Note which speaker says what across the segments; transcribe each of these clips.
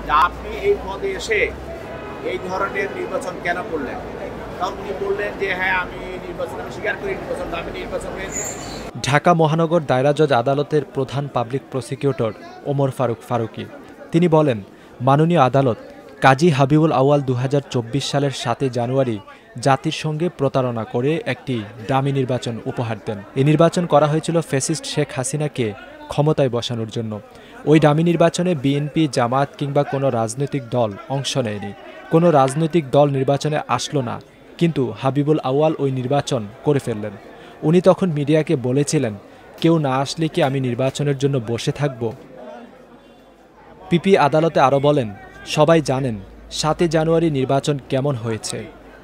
Speaker 1: যে আপনি এই পদে এসে এই ধরনের নির্বাচন কেন করলেন? তখন উনি বললেন যে হ্যাঁ, আমি স্বীকার করি নির্বাচন দামি নির্বাচন হয়েছে।
Speaker 2: ঢাকা মহানগর দায়রা জজ আদালতের প্রধান পাবলিক প্রসিকিউটর ওমর ফারুক ফারুকী তিনি বলেন, মাননীয় আদালত কাজী হাবিবুল আউয়াল ২০২৪ সালের ৭ জানুয়ারি জাতির সঙ্গে প্রতারণা করে একটি দামি নির্বাচন উপহার দেন। এই নির্বাচন করা হয়েছিল ফ্যাসিস্ট শেখ হাসিনাকে ক্ষমতায় বসানোর জন্য। ওই দামি নির্বাচনে বিএনপি, জামায়াত কিংবা কোনো রাজনৈতিক দল অংশ নেয়নি। কোনো রাজনৈতিক দল নির্বাচনে আসলো না, কিন্তু হাবিবুল আউয়াল ওই নির্বাচন করে ফেললেন। উনি তখন মিডিয়াকে বলেছিলেন, কেউ না আসলে কি আমি নির্বাচনের জন্য বসে থাকব? পিপি আদালতে আরও বলেন, সবাই জানেন ৭ জানুয়ারি নির্বাচন কেমন হয়েছে।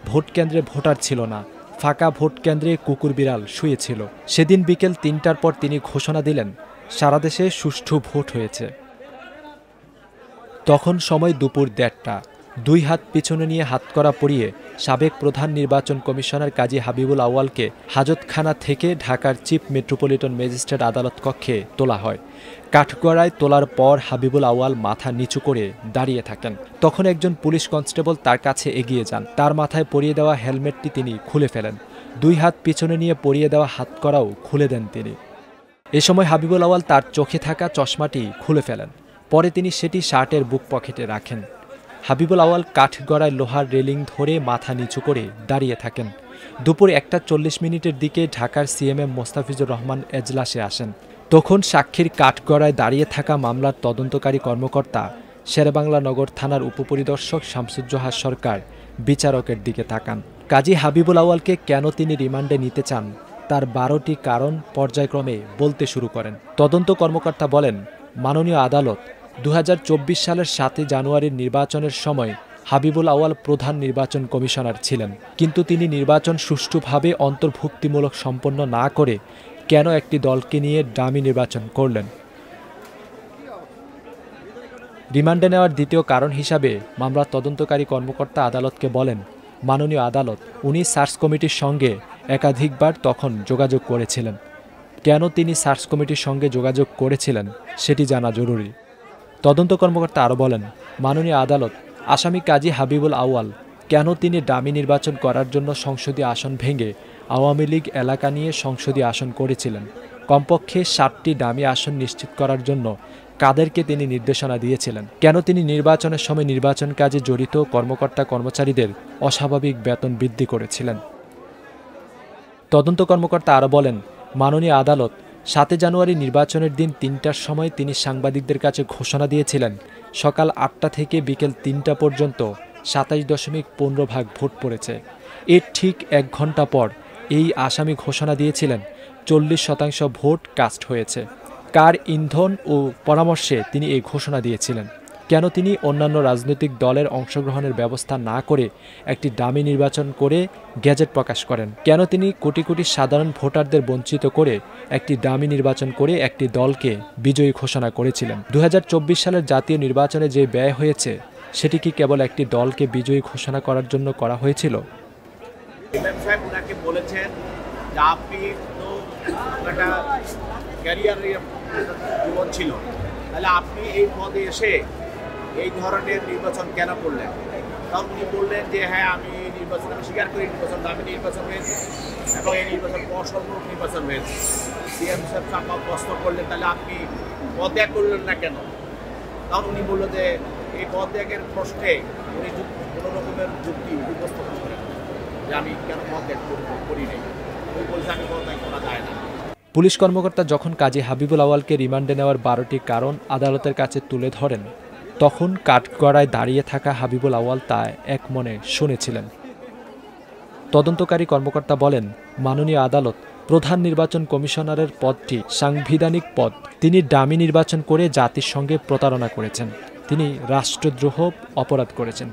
Speaker 2: ভোট কেন্দ্রে ভোটার ছিল না, ফাঁকা ভোট কেন্দ্রে কুকুর বিড়াল শুয়েছিল। সেদিন বিকেল ৩টার পর তিনি ঘোষণা দিলেন, সারা দেশে সুষ্ঠু ভোট হয়েছে। তখন সময় দুপুর ১:৩০। ২ হাত পিছনে নিয়ে হাতকড়া পরিয়ে সাবেক প্রধান নির্বাচন কমিশনার কাজী হাবিবুল আউয়ালকে হাজতখানা থেকে ঢাকার চিফ মেট্রোপলিটন ম্যাজিস্ট্রেট আদালত কক্ষে তোলা হয়। কাঠগড়ায় তোলার পর হাবিবুল আউয়াল মাথা নিচু করে দাঁড়িয়ে থাকেন। তখন একজন পুলিশ কনস্টেবল তার কাছে এগিয়ে যান। তার মাথায় পরিয়ে দেওয়া হেলমেটটি তিনি খুলে ফেলেন। ২ হাত পিছনে নিয়ে পরিয়ে দেওয়া হাতকড়াও খুলে দেন তিনি। এ সময় হাবিবুল আউয়াল তার চোখে থাকা চশমাটি খুলে ফেলেন। পরে তিনি সেটি শার্টের বুক পকেটে রাখেন। হাবিবুল আউয়াল কাঠগড়ায় লোহার রেলিং ধরে মাথা নিচু করে দাঁড়িয়ে থাকেন। দুপুর ১:৪০ দিকে ঢাকার সিএমএম মোস্তাফিজুর রহমান এজলাসে আসেন। তখন সাক্ষীর কাঠগড়ায় দাঁড়িয়ে থাকা মামলার তদন্তকারী কর্মকর্তা শেরেবাংলা নগর থানার উপপরিদর্শক শামসুজ্জোহা সরকার বিচারকের দিকে তাকান। কাজী হাবিবুল আউয়ালকে কেন তিনি রিমান্ডে নিতে চান তার ১২টি কারণ পর্যায়ক্রমে বলতে শুরু করেন। তদন্ত কর্মকর্তা বলেন, মাননীয় আদালত ২০২৪ সালের ৭ জানুয়ারির নির্বাচনের সময় হাবিবুল আউয়াল প্রধান নির্বাচন কমিশনার ছিলেন, কিন্তু তিনি নির্বাচন সুষ্ঠুভাবে অন্তর্ভুক্তিমূলক সম্পন্ন না করে কেন একটি দলকে নিয়ে ডামি নির্বাচন করলেন? রিমান্ডে নেওয়ার দ্বিতীয় কারণ হিসাবে মামলার তদন্তকারী কর্মকর্তা আদালতকে বলেন, মাননীয় আদালত উনি সার্চ কমিটির সঙ্গে একাধিকবার তখন যোগাযোগ করেছিলেন। কেন তিনি সার্চ কমিটির সঙ্গে যোগাযোগ করেছিলেন সেটি জানা জরুরি। তদন্ত কর্মকর্তা আরও বলেন, মাননীয় আদালত আসামি কাজী হাবিবুল আউয়াল কেন তিনি ডামি নির্বাচন করার জন্য সংসদীয় আসন ভেঙে আওয়ামী লীগ এলাকা নিয়ে সংসদীয় আসন করেছিলেন? কমপক্ষে ৭টি ডামি আসন নিশ্চিত করার জন্য কাদেরকে তিনি নির্দেশনা দিয়েছিলেন? কেন তিনি নির্বাচনের সময় নির্বাচন কাজে জড়িত কর্মকর্তা কর্মচারীদের অস্বাভাবিক বেতন বৃদ্ধি করেছিলেন? তদন্ত কর্মকর্তা আরও বলেন, মাননীয় আদালত ৭ জানুয়ারি নির্বাচনের দিন ৩টার সময় তিনি সাংবাদিকদের কাছে ঘোষণা দিয়েছিলেন, সকাল ৮টা থেকে বিকেল ৩টা পর্যন্ত ২৭.১৫% ভোট পড়েছে। এর ঠিক ১ ঘণ্টা পর এই আসামি ঘোষণা দিয়েছিলেন ৪০% ভোট কাস্ট হয়েছে। কার ইন্ধন ও পরামর্শে তিনি এই ঘোষণা দিয়েছিলেন? কেন তিনি অন্যান্য রাজনৈতিক দলের অংশগ্রহণের ব্যবস্থা না করে একটি ডামি নির্বাচন করে গ্যাজেট প্রকাশ করেন? কেন তিনি কোটি কোটি সাধারণ ভোটারদের বঞ্চিত করে একটি ডামি নির্বাচন করে একটি দলকে বিজয়ী ঘোষণা করেছিলেন? ২০২৪ সালের জাতীয় নির্বাচনে যে ব্যয় হয়েছে সেটি কি কেবল একটি দলকে বিজয়ী ঘোষণা করার জন্য করা হয়েছিল?
Speaker 1: ইমাম সাহেব ওনাকে বলেছেন যে আপনি তো একটা ক্যারিয়ার জীবন ছিল, তাহলে আপনি এই পদে এসে এই ধরনের নির্বাচন কেন করলেন? তখন উনি বললেন যে হ্যাঁ, আমি স্বীকার করি নির্বাচন দামি নির্বাচন হয়েছে এবং এই নির্বাচন অসম্ভব নির্বাচন হয়েছে। সিএম সাহেব চাপা প্রশ্ন করলেন, তাহলে আপনি পদত্যাগ করলেন না কেন? তখন উনি বলল যে এই পদত্যাগের প্রশ্নে উনি কোনো রকমের যুক্তি উপস্থাপন করেন যে আমি কেন পদত্যাগ করি নাই। উনি বলছে আমি পদত্যাগ করা যায় না।
Speaker 2: পুলিশ কর্মকর্তা যখন কাজী হাবিবুল আউয়ালকে রিমান্ডে নেওয়ার ১২টি কারণ আদালতের কাছে তুলে ধরেন, তখন কাঠগড়ায় দাঁড়িয়ে থাকা হাবিবুল আউয়াল তা এক মনে শুনেছিলেন। তদন্তকারী কর্মকর্তা বলেন, মাননীয় আদালত প্রধান নির্বাচন কমিশনারের পদটি সাংবিধানিক পদ। তিনি ডামি নির্বাচন করে জাতির সঙ্গে প্রতারণা করেছেন। তিনি রাষ্ট্রদ্রোহ অপরাধ করেছেন।